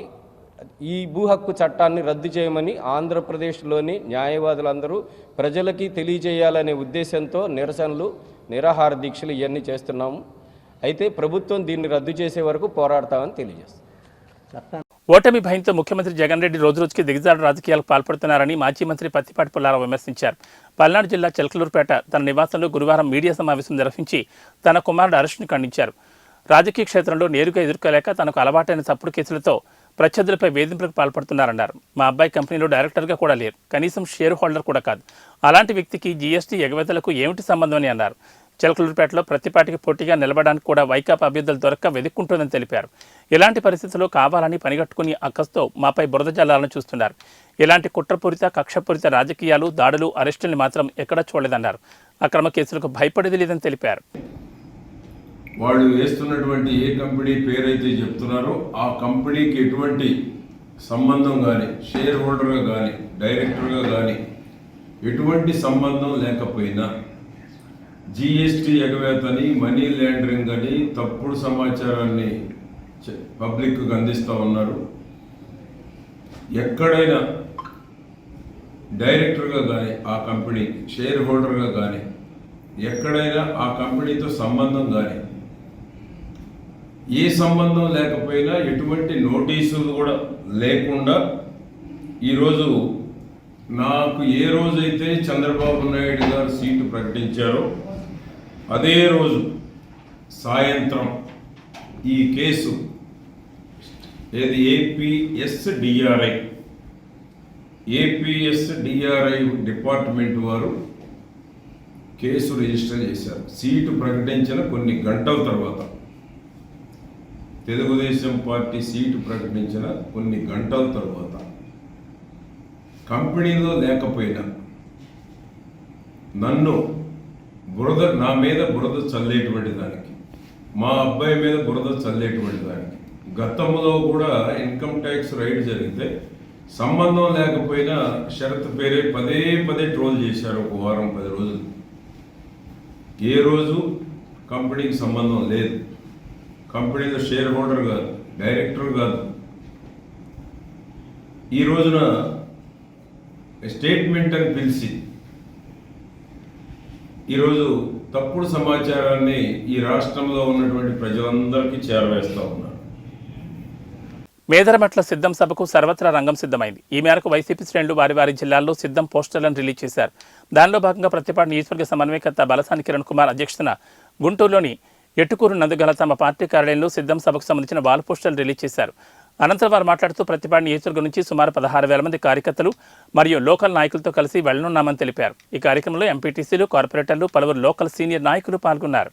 ఈ భూ హక్కు చట్టాన్ని రద్దు చేయమని ఆంధ్రప్రదేశ్లోని న్యాయవాదులందరూ ప్రజలకి తెలియజేయాలనే ఉద్దేశంతో నిరసనలు, నిరాహార దీక్షలు ఇవన్నీ చేస్తున్నాము. అయితే ప్రభుత్వం దీన్ని రద్దు చేసే వరకు పోరాడతామని తెలియజేస్తాం. ఓటమి భయంతో ముఖ్యమంత్రి జగన్ రెడ్డి రోజురోజుకి దిగజారు రాజకీయాలకు పాల్పడుతున్నారని మాజీ మంత్రి పత్తిపాటి పుల్లారావు విమర్శించారు. పల్నాడు జిల్లా చిలకలూరుపేట తన నివాసంలో గురువారం మీడియా సమావేశం నిర్వహించి తన కుమారుడు అరెస్టును ఖండించారు. రాజకీయ క్షేత్రంలో నేరుగా ఎదుర్కోలేక తనకు అలవాటైన తప్పుడు కేసులతో ప్రత్యర్థులపై వేధింపులకు పాల్పడుతున్నారన్నారు. మా అబ్బాయి కంపెనీలో డైరెక్టర్గా కూడా లేరు, కనీసం షేర్ హోల్డర్ కూడా కాదు. అలాంటి వ్యక్తికి జీఎస్టీ ఎగవేతలకు ఏమిటి సంబంధం అని అన్నారు. చిలకలూరుపేటలో ప్రతిపాటికి పోటీగా నిలబడడానికి కూడా వైకాపా అభ్యర్థులు దొరక్క వెతుక్కుంటుందని తెలిపారు. ఇలాంటి పరిస్థితుల్లో కావాలని పనిగట్టుకుని అక్కస్తో మాపై బురద జల్లాలను చూస్తున్నారు. ఇలాంటి కుట్రపూరిత, కక్షపూరిత రాజకీయాలు, దాడులు, అరెస్టుల్ని మాత్రం ఎక్కడా చూడలేదన్నారు. అక్రమ కేసులకు భయపడేది లేదని తెలిపారు. వాళ్ళు వేస్తున్నటువంటి ఏ కంపెనీ పేరైతే చెప్తున్నారో ఆ కంపెనీకి ఎటువంటి సంబంధం కానీ, షేర్ హోల్డర్గా కానీ, డైరెక్టర్గా కానీ ఎటువంటి సంబంధం లేకపోయినా జీఎస్టీ ఎగవేతని, మనీ లాండరింగ్ అని తప్పుడు సమాచారాన్ని పబ్లిక్కు అందిస్తూ ఉన్నారు. ఎక్కడైనా డైరెక్టర్గా కానీ, ఆ కంపెనీకి షేర్ హోల్డర్గా కానీ ఎక్కడైనా ఆ కంపెనీతో సంబంధం కానీ ఏ సంబంధం లేకపోయినా ఎటువంటి నోటీసులు కూడా లేకుండా ఈరోజు నాకు ఏ రోజైతే చంద్రబాబు నాయుడు గారు సీటు ప్రకటించారో అదే రోజు సాయంత్రం ఈ కేసు ఏది ఏపీఎస్డిఆర్ఐ డిపార్ట్మెంట్ వారు కేసు రిజిస్టర్ చేశారు. సీటు ప్రకటించిన కొన్ని గంటల తర్వాత, తెలుగుదేశం పార్టీ సీటు ప్రకటించిన కొన్ని గంటల తర్వాత కంపెనీలో లేకపోయినా నా మీద బురద చల్లేటువంటి దానికి, మా అబ్బాయి మీద బురద చల్లేటువంటి దానికి గతంలో కూడా ఇన్కమ్ ట్యాక్స్ రైడ్ జరిగితే సంబంధం లేకపోయినా షరతు పేరే పదే ట్రోల్ చేశారు. ఒక వారం 10 రోజులు ఏ రోజు కంపెనీకి సంబంధం లేదు, కంపెనీలో షేర్ హోల్డర్ కాదు, డైరెక్టర్ కాదు. ఈ రోజున స్టేట్మెంట్ అని పిలిచి ఈరోజు తప్పుడు సమాచారాన్ని ఈ రాష్ట్రంలో ఉన్నటువంటి ప్రజలందరికీ చేరవేస్తూ ఉన్నారు. మేదరమెట్ల సిద్ధం సభకు సర్వత్రా రంగం సిద్ధమైంది. ఈ మేరకు వైసీపీ శ్రేణులు వారి జిల్లాల్లో సిద్ధం పోస్టర్లను రిలీజ్ చేశారు. దానిలో భాగంగా ప్రతిపాడు నియోజకవర్గ సమన్వయకర్త బలసాని కిరణ్ కుమార్ అధ్యక్షతన గుంటూరులోని ఎట్టుకూరు నందుగల తమ పార్టీ కార్యాలయంలో సిద్ధం సభకు సంబంధించిన వాల్ పోస్టర్లు రిలీజ్ చేశారు. అనంతరం వారు మాట్లాడుతూ ప్రతిపాడు నియోజకవర్గం నుంచి సుమారు 16,000 మంది కార్యకర్తలు మరియు లోకల్ నాయకులతో కలిసి వెళ్లనున్నామని తెలిపారు. ఈ కార్యక్రమంలో ఎంపీటీసీలు, కార్పొరేటర్లు, పలువురు లోకల్ సీనియర్ నాయకులు పాల్గొన్నారు.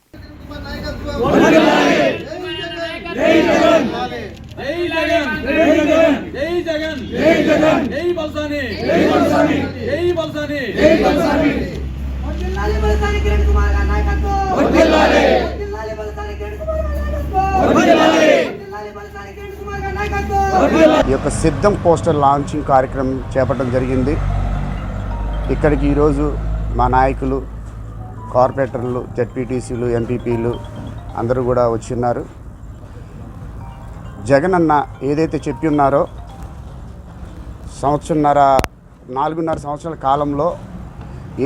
ఈ యొక్క సిద్ధం పోస్టర్ లాంచింగ్ కార్యక్రమం చేపట్టడం జరిగింది. ఇక్కడికి ఈరోజు మా నాయకులు, కార్పొరేటర్లు, జెడ్పీటీసీలు, ఎంపీపీలు అందరూ కూడా వచ్చి ఉన్నారు. జగన్ అన్న ఏదైతే చెప్పి ఉన్నారో 4.5 సంవత్సరాల కాలంలో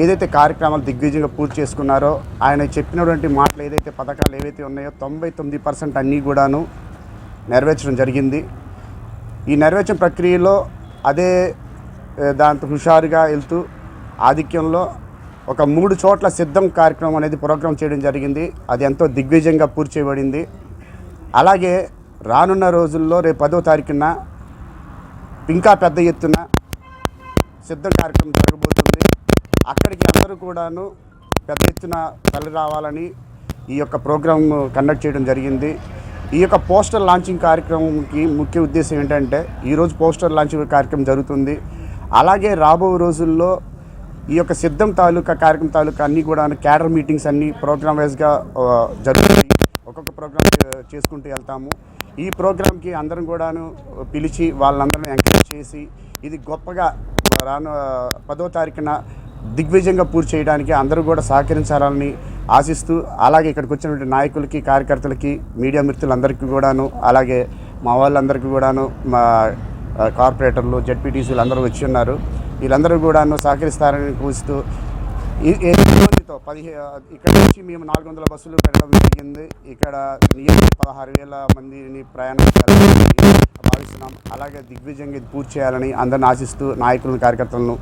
ఏదైతే కార్యక్రమాలు దిగ్విజయంగా పూర్తి చేసుకున్నారో, ఆయన చెప్పినటువంటి మాటలు ఏదైతే పథకాలు ఏవైతే ఉన్నాయో 99% అన్నీ కూడాను నెరవేర్చడం జరిగింది. ఈ నెరవేర్చిన ప్రక్రియలో అదే దాంతో హుషారుగా వెళ్తూ ఆధిక్యంలో ఒక 3 చోట్ల సిద్ధం కార్యక్రమం అనేది ప్రోగ్రాం చేయడం జరిగింది. అది ఎంతో దిగ్విజయంగా పూర్తి చేయబడింది. అలాగే రానున్న రోజుల్లో రేపు 10వ తారీఖున ఇంకా పెద్ద ఎత్తున సిద్ధం కార్యక్రమం జరగబోతుంది. అక్కడికి అందరూ కూడాను పెద్ద ఎత్తున తరలి రావాలని ఈ యొక్క ప్రోగ్రాం కండక్ట్ చేయడం జరిగింది. ఈ యొక్క పోస్టర్ లాంచింగ్ కార్యక్రమంకి ముఖ్య ఉద్దేశం ఏంటంటే, ఈరోజు పోస్టర్ లాంచింగ్ కార్యక్రమం జరుగుతుంది. అలాగే రాబో రోజుల్లో ఈ యొక్క సిద్ధం కార్యక్రమం తాలూకా అన్నీ కూడా క్యాడర్ మీటింగ్స్ అన్నీ ప్రోగ్రామ్ వైజ్గా జరుగుతాయి. ఒక్కొక్క ప్రోగ్రామ్ చేసుకుంటూ వెళ్తాము. ఈ ప్రోగ్రామ్కి అందరం కూడాను పిలిచి వాళ్ళందరినీ ఎంకరేజ్ చేసి ఇది గొప్పగా రాను 10వ తారీఖున దిగ్విజయంగా పూర్తి చేయడానికి అందరూ కూడా సహకరించాలని ఆశిస్తూ, అలాగే ఇక్కడికి వచ్చినటువంటి నాయకులకి, కార్యకర్తలకి, మీడియా మిత్రులందరికీ కూడాను, అలాగే మా వాళ్ళందరికీ కూడాను, మా కార్పొరేటర్లు, జెడ్పీటీసీలు అందరూ వచ్చి ఉన్నారు. వీళ్ళందరూ కూడాను సహకరిస్తారని కూస్తూ ఇక్కడ నుంచి మేము 400 బస్సులు పెట్టడం జరిగింది. ఇక్కడ నియర్ 16,000 మందిని ప్రయాణించాలని భావిస్తున్నాం. అలాగే దిగ్విజయంగా ఇది పూర్తి చేయాలని అందరిని ఆశిస్తూ నాయకులను, కార్యకర్తలను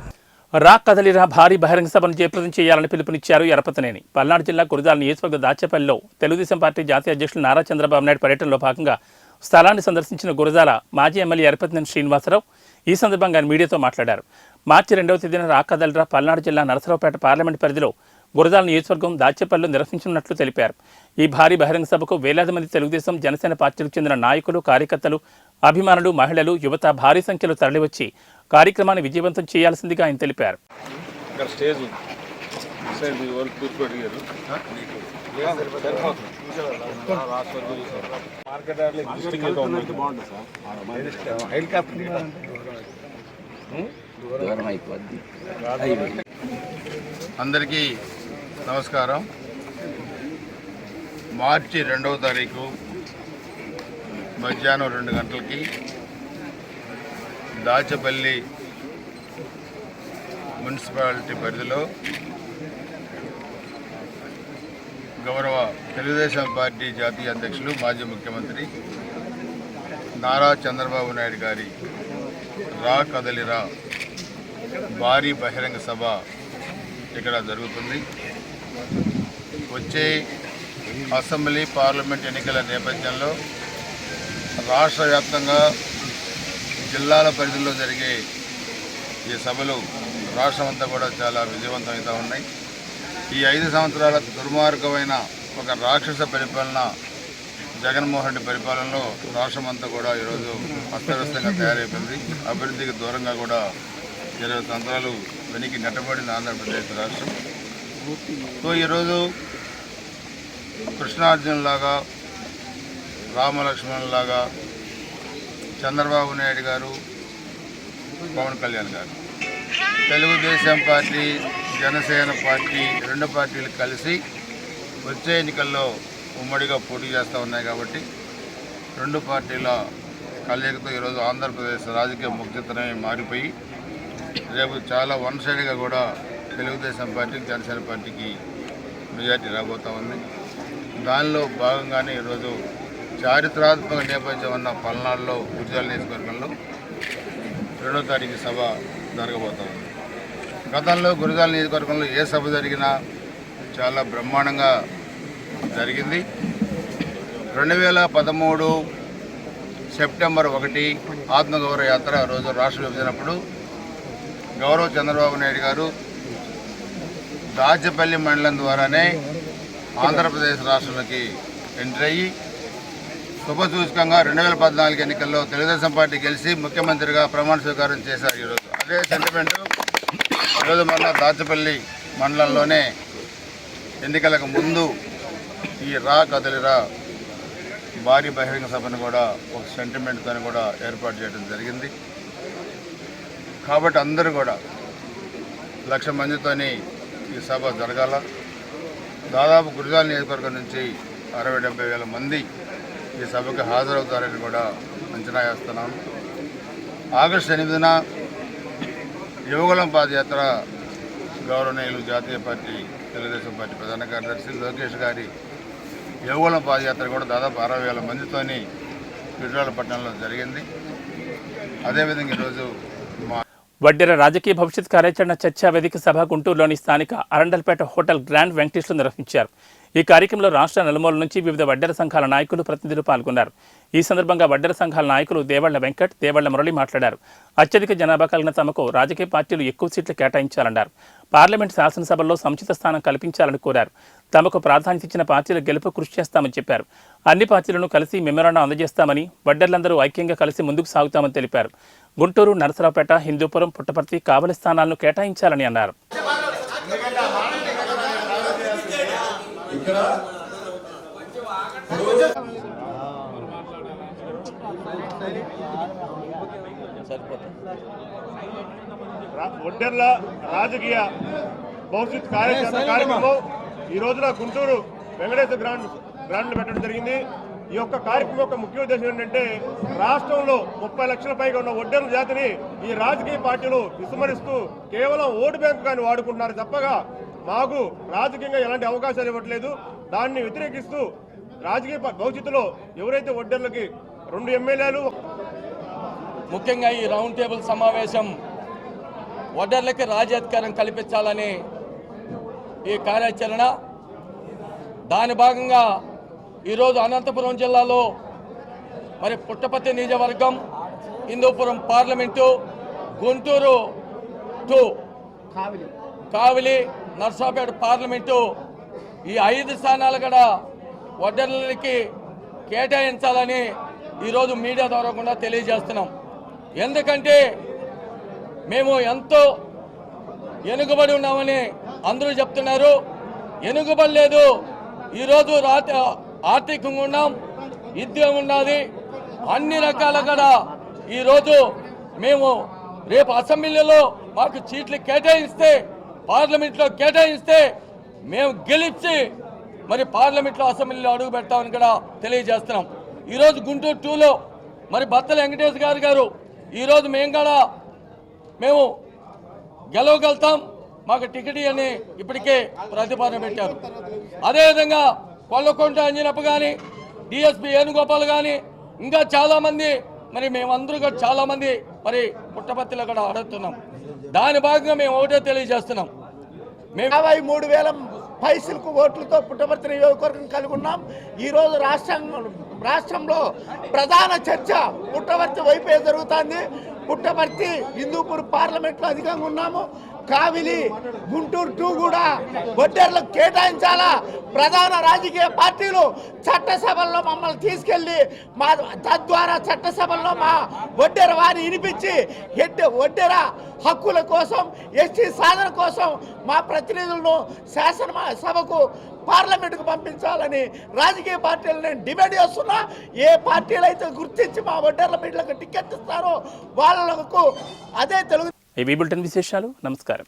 రా కదలిరా భారీ బహిరంగ సభను జయప్రదం చేయాలని పిలుపునిచ్చారు ఎరపతనేని. పల్నాడు జిల్లా గురజాల నియోజకవర్గ దాచేపల్లిలో తెలుగుదేశం పార్టీ జాతీయ అధ్యక్షులు నారా చంద్రబాబు నాయుడు పర్యటనలో భాగంగా స్థలాన్ని సందర్శించిన గురజాల మాజీ ఎమ్మెల్యే ఎరపతనేని శ్రీనివాసరావు ఈ సందర్భంగా మీడియాతో మాట్లాడారు. మార్చి 2వ తేదీన రా కదలిరా పల్నాడు జిల్లా నరసరావుపేట పార్లమెంట్ పరిధిలో గురజాల నియోజకవర్గం దాచేపల్లిలో నిర్వహించనున్నట్లు తెలిపారు. ఈ భారీ బహిరంగ సభకు వేలాది మంది తెలుగుదేశం, జనసేన పార్టీలకు చెందిన నాయకులు, కార్యకర్తలు, అభిమానులు, మహిళలు, యువత భారీ సంఖ్యలో తరలివచ్చి కార్యక్రమాన్ని విజయవంతం చేయాల్సిందిగా ఆయన తెలిపారు. అందరికీ నమస్కారం. మార్చి 2వ తారీఖు మధ్యాహ్నం 2 గంటలకి దాచేపల్లి మున్సిపాలిటీ పరిధిలో గౌరవ తెలుగుదేశం పార్టీ జాతీయ అధ్యక్షులు మాజీ ముఖ్యమంత్రి నారా చంద్రబాబు నాయుడు గారి రా కదలిరా భారీ బహిరంగ సభ ఇక్కడ జరుగుతుంది. వచ్చే అసెంబ్లీ పార్లమెంట్ ఎన్నికల నేపథ్యంలో రాష్ట్ర వ్యాప్తంగా జిల్లాల పరిధిలో జరిగే ఈ సభలు రాష్ట్రమంతా కూడా చాలా విజయవంతమవుతూ ఉన్నాయి. ఈ 5 సంవత్సరాల దుర్మార్గమైన ఒక రాక్షస పరిపాలన జగన్మోహన్ రెడ్డి పరిపాలనలో రాష్ట్రమంతా కూడా ఈరోజు అస్తవ్యస్తంగా తయారైపోయింది. అభివృద్ధికి దూరంగా కూడా 20 సంవత్సరాలు వెనక్కి నెట్టబడింది ఆంధ్రప్రదేశ్ రాష్ట్రం. సో ఈరోజు కృష్ణార్జునులాగా రామలక్ష్మణులాగా చంద్రబాబు నాయుడు గారు, పవన్ కళ్యాణ్ గారు, తెలుగుదేశం పార్టీ, జనసేన పార్టీ 2 పార్టీలు కలిసి వచ్చే ఎన్నికల్లో ఉమ్మడిగా పోటీ చేస్తూ ఉన్నాయి. కాబట్టి 2 పార్టీల కలయికతో ఈరోజు ఆంధ్రప్రదేశ్ రాజకీయ ముఖ్యతనే మారిపోయి రేపు చాలా వన్ సైడ్గా కూడా తెలుగుదేశం పార్టీకి, జనసేన పార్టీకి మెజార్టీ రాబోతూ ఉంది. దానిలో భాగంగానే ఈరోజు చారిత్రాత్మక నేపథ్యం ఉన్న పల్నాడులో గురిజాల నియోజకవర్గంలో 2వ తారీఖు సభ జరగబోతూ ఉంది. గతంలో గురిజాల నియోజకవర్గంలో ఏ సభ జరిగినా చాలా బ్రహ్మాండంగా జరిగింది. 2013 సెప్టెంబర్ 1 ఆత్మగౌరవ యాత్ర రోజు రాష్ట్ర విభజనప్పుడు గౌరవ చంద్రబాబు నాయుడు గారు దాచేపల్లి మండలం ద్వారానే ఆంధ్రప్రదేశ్ రాష్ట్రంలోకి ఎంటర్ అయ్యి శుభసూచకంగా 2014 ఎన్నికల్లో తెలుగుదేశం పార్టీ గెలిచి ముఖ్యమంత్రిగా ప్రమాణ స్వీకారం చేశారు. ఈరోజు అదే సెంటిమెంటు ఈరోజు మన దాచేపల్లి మండలంలోనే ఎన్నికలకు ముందు ఈ రా కదలిరా భారీ బహిరంగ సభను కూడా ఒక సెంటిమెంట్తో కూడా ఏర్పాటు చేయడం జరిగింది. కాబట్టి అందరూ కూడా 1,00,000 మందితోని ఈ సభ జరగాల. దాదాపు గురిజాల నియోజకవర్గం నుంచి 60-70 వేల మంది ఈ సభకు హాజరవుతారని కూడా అంచనా వేస్తున్నాను. ఆగస్టు 8న యువగళం పాదయాత్ర గౌరవనీయులు జాతీయ పార్టీ తెలుగుదేశం పార్టీ ప్రధాన కార్యదర్శి లోకేష్ గారి యువగళం పాదయాత్ర కూడా దాదాపు 60 వేల మందితోని విజయవాడపట్నంలో జరిగింది. అదేవిధంగా ఈరోజు వడ్డెర రాజకీయ భవిష్యత్ కార్యాచరణ చర్చా వేదిక సభ గుంటూరులోని స్థానిక అరండల్పేట హోటల్ గ్రాండ్ వెంకటేష్లో నిర్వహించారు. ఈ కార్యక్రమంలో రాష్ట్ర నలుమూల నుంచి వివిధ వడ్డెర సంఘాల నాయకులు, ప్రతినిధులు పాల్గొన్నారు. ఈ సందర్భంగా వడ్డెర సంఘాల నాయకులు దేవళ్ల వెంకట్, దేవళ్ల మురళి మాట్లాడారు. అత్యధిక జనాభా కలిగిన తమకు రాజకీయ పార్టీలు ఎక్కువ సీట్లు కేటాయించాలన్నారు. పార్లమెంట్ శాసనసభల్లో సముచిత స్థానం కల్పించాలని కోరారు. తమకు ప్రాధాన్యత ఇచ్చిన పార్టీల గెలుపు కృషి చేస్తామని చెప్పారు. అన్ని పార్టీలను కలిసి మెమోరాండం అందజేస్తామని, వడ్డెర్లందరూ ఐక్యంగా కలిసి ముందుకు సాగుతామని తెలిపారు. గుంటూరు, నరసరావుపేట, హిందూపురం, పుట్టపర్తి, కావలి స్థానాలను కేటాయించాలని అన్నారు. వడ్డెర్ల రాజకీయ భవిష్యత్ కార్యక్రమం ఈ రోజున గుంటూరు వెంకటేశ్వర గ్రాండ్ పెట్టడం జరిగింది. ఈ యొక్క కార్యక్రమం యొక్క ముఖ్య ఉద్దేశం ఏంటంటే రాష్ట్రంలో 30 లక్షల పైగా ఉన్న వడ్డెర్ల జాతిని ఈ రాజకీయ పార్టీలు విస్మరిస్తూ కేవలం ఓటు బ్యాంకు కానీ వాడుకుంటున్నారు తప్పగా మాకు రాజకీయంగా ఎలాంటి అవకాశాలు ఇవ్వట్లేదు. దాన్ని వ్యతిరేకిస్తూ రాజకీయ భవిష్యత్తులో ఎవరైతే వడ్డెర్లకి 2 ఎమ్మెల్యేలు, ముఖ్యంగా ఈ రౌండ్ టేబుల్ సమావేశం వడ్డెర్లకి రాజ్యాధికారం కల్పించాలని ఈ కార్యాచరణ. దాని భాగంగా ఈరోజు అనంతపురం జిల్లాలో మరి పుట్టపర్తి నియోజకవర్గం, హిందూపురం పార్లమెంటు, గుంటూరు 2, కావిలి, నర్సాపేట పార్లమెంటు ఈ 5 స్థానాలు కూడా వడ్డెర్లకి కేటాయించాలని ఈరోజు మీడియా ద్వారా కూడా తెలియజేస్తున్నాం. ఎందుకంటే మేము ఎంతో వెనుకబడి ఉన్నామని అందరూ చెప్తున్నారు. వెనుకబడి లేదు. ఈరోజు ఆర్థికంగా ఉన్నాం, విద్య ఉన్నది, అన్ని రకాల కూడా ఈరోజు మేము రేపు అసెంబ్లీలో మాకు సీట్లు కేటాయిస్తే, పార్లమెంట్లో కేటాయిస్తే మేము గెలిచి మరి పార్లమెంట్లో, అసెంబ్లీలో అడుగు పెడతామని కూడా తెలియజేస్తున్నాం. ఈరోజు గుంటూరు 2లో మరి బత్తల వెంకటేష్ గారు ఈరోజు మేము గెలవగలుగుతాం. మాకు టికెట్ అని ఇప్పటికే ప్రతిపాదన పెట్టారు. అదేవిధంగా కొల్లకొండ అంజనప్ప కానీ డిఎస్పీ వేణుగోపాల్ కానీ ఇంకా చాలామంది మరి మేమందరూ కూడా చాలామంది మరి పుట్టపర్తిలో కూడా అడుగుతున్నాం. దాని భాగంగా మేము ఒకటే తెలియజేస్తున్నాం, మేము 53,000 పైసలకు ఓట్లతో పుట్టపర్తి నియోజకవర్గం కలిగి ఉన్నాం. ఈరోజు రాష్ట్రంలో ప్రధాన చర్చ పుట్టపర్తి వైపే జరుగుతుంది. పుట్టపర్తి హిందూపూర్ పార్లమెంట్లో అధికంగా ఉన్నాము. కావిలి గుంటూరు 2 కూడా ఒడ్డెర్లకు కేటాయించాలా. ప్రధాన రాజకీయ పార్టీలు చట్టసభల్లో మమ్మల్ని తీసుకెళ్లి తద్వారా చట్టసభల్లో మా ఒడ్డెర వారిని వినిపించి ఒడ్డెర హక్కుల కోసం, ఎస్టీ సాధన కోసం మా ప్రతినిధులను శాసనసభకు పార్లమెంటుకు పంపించాలని రాజకీయ పార్టీలు నేను డిమాండ్ చేస్తున్నా. ఏ పార్టీలు అయితే గుర్తించి మా ఒడ్డెర్ల బిడ్డలకు టికెట్ ఇస్తారో వాళ్ళకు అదే తెలుగు. ఈ బులెటిన్ విశేషాలు. నమస్కారం.